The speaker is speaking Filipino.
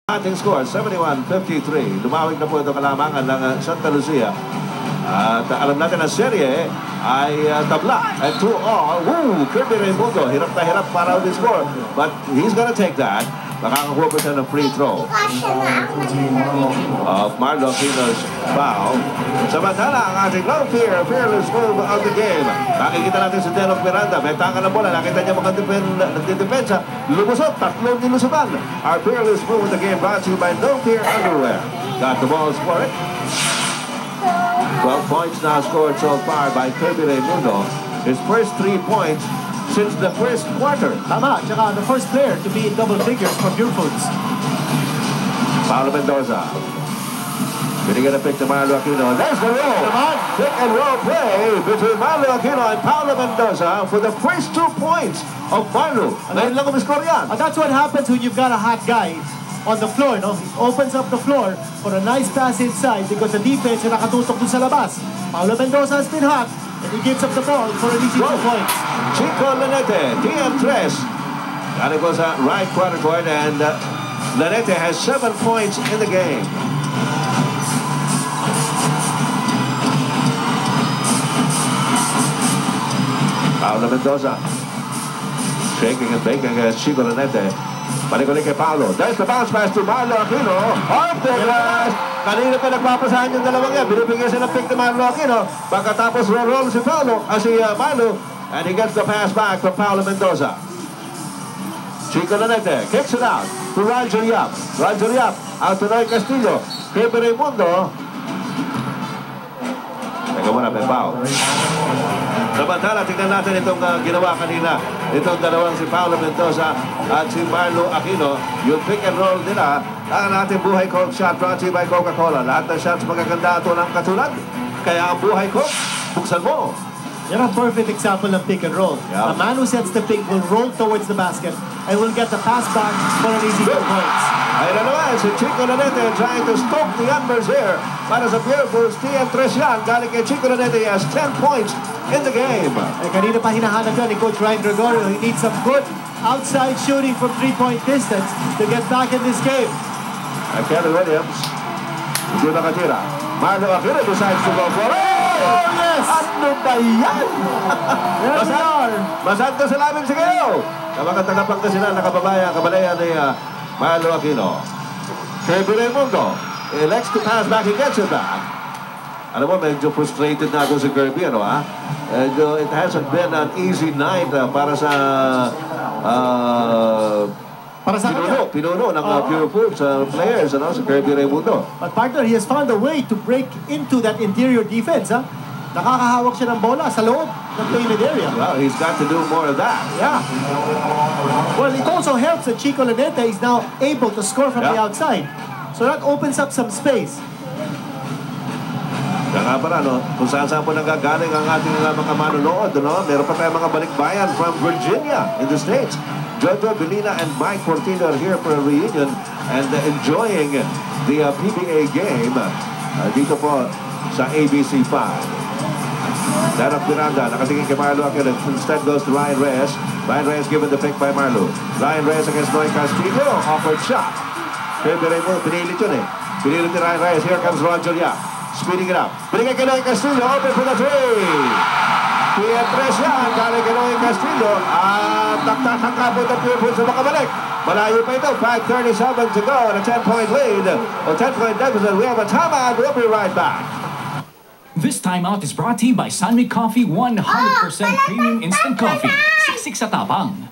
Ating score, 71-53. Lumawig na po ito kalamangan ng Santa Lucia. At alam natin ang serye ay tabla at 2-all. Kirby Raimundo, hirap na hirap para the score. But he's gonna take that. Makakakuha po siya ng free throw of Marlo Aquino's foul. Samantala, ang ating no fear, fearless move of the game. Makikita natin si Denok Miranda. May tanga ng bola. Nakita niya mga nagdidepensa. Lumusot. Tatlong nilusutan. Our fearless move of the game brought to you by No Fear Underwear. Got the balls for it. 12 points now scored so far by Kirby Raimundo. His first 3 points since the first quarter. Tama, tsaka the first player to be in double figures from Pure Foods. Paulo Mendoza. Binigyan na pick to Marlo Aquino. There's the roll. Pick and roll play between Marlo Aquino and Paulo Mendoza for the first 2 points of Marlo. Ngayon lang umiscore yan. And that's what happens when you've got a hot guy on the floor, no? He opens up the floor for a nice pass inside because the defense ay nakatutok dun sa labas. Paulo Mendoza has been hot and he gives up the ball for an easy 2 points. Chico Lanete, TM3. Galing po sa right quarter court and Lanete has 7 points in the game. Paulo Mendoza. Shaking and baking against Chico Lanete. Balik-ulit kay Paulo. There's the bounce pass to Marlo Aquino. Off the glass. Kanina pa nagpapasahan yung dalawang yan. Binibigyan siya ng pick ni Marlo Aquino. Pagkatapos roll si Paulo, si Marlo. And he gets the pass back from Paulo Mendoza. Chico Lanete kicks it out to Roger Yap. Roger Yap out to Noy Castillo. Kirby Raimundo. Teka muna, may foul. Samantala, tingnan natin itong ginawa kanina. Itong dalawang si Paulo Mendoza at si Marlo Aquino. Yung pick and roll nila. Ang natin Buhay Coke shot brought to you by Coca-Cola. Lahat ng shots magaganda ito ng katulad. Kaya ang Buhay Coke, buksan mo. Yan ang perfect example ng pick and roll. Yeah. The man who sets the pick will roll towards the basket and will get the pass back for an easy 2 points. Ayun na naman, si Chico Lanete trying to stoke the embers here. Para sa Pure Foods, TM3 yan. Galing kay Chico Lanete, he has 10 points in the game. Eh, kanina pa hinahanap yan ni Coach Ryan Gregorio. He needs some good outside shooting from 3-point distance to get back in this game. And Kelly Williams, hindi nakatira. Marlo Aquino decides to go for it. Oh, yes! Ano ba yan? There we are. Masad ka sa labing sigaw. Sa mga tagapangkasinan na kabalayan ni Marlo Aquino. Kirby Raimundo elects to pass back. He gets it back. Alam mo, medyo frustrated na ako si Kirby, ano ha? It hasn't been an easy night para sa pinuno ng Pure Foods players, ano, si Kirby Raimundo. But partner, he has found a way to break into that interior defense, ha? Nakakahawak siya ng bola sa loob ng painted area. Well, he's got to do more of that. Yeah. Well, it also helps that Chico Lanete is now able to score from the outside. So that opens up some space. Kaya nga pala, no, kung saan-saan po nanggagaling ang ating mga manunood, no? Meron pa tayong mga balikbayan from Virginia in the States. Jojo Belina and Mike Portillo are here for a reunion and enjoying the PBA game dito po sa ABC5. Denok Miranda, nakatingin kay Marlo Aquino. Instead goes to Ryan Reyes. Ryan Reyes given the pick by Marlo. Ryan Reyes against Noy Castillo. Awkward shot. Kirby Raimundo, pinilit yun eh. Pinilit ni Ryan Reyes. Here comes Roger Yap. Speeding it up. Binigay kay Noy Castillo. Open for the three. PM3 yan. Galing kay Noy Castillo. At taktak-takap po ng Pure Foods sa makabalik. Malayo pa ito. 5:37 to go. And a 10-point lead. O 10-point deficit. We have a timeout. We'll be right back. This timeout is brought to you by Sunmig Coffee 100% premium instant coffee. Siksik sa tapang.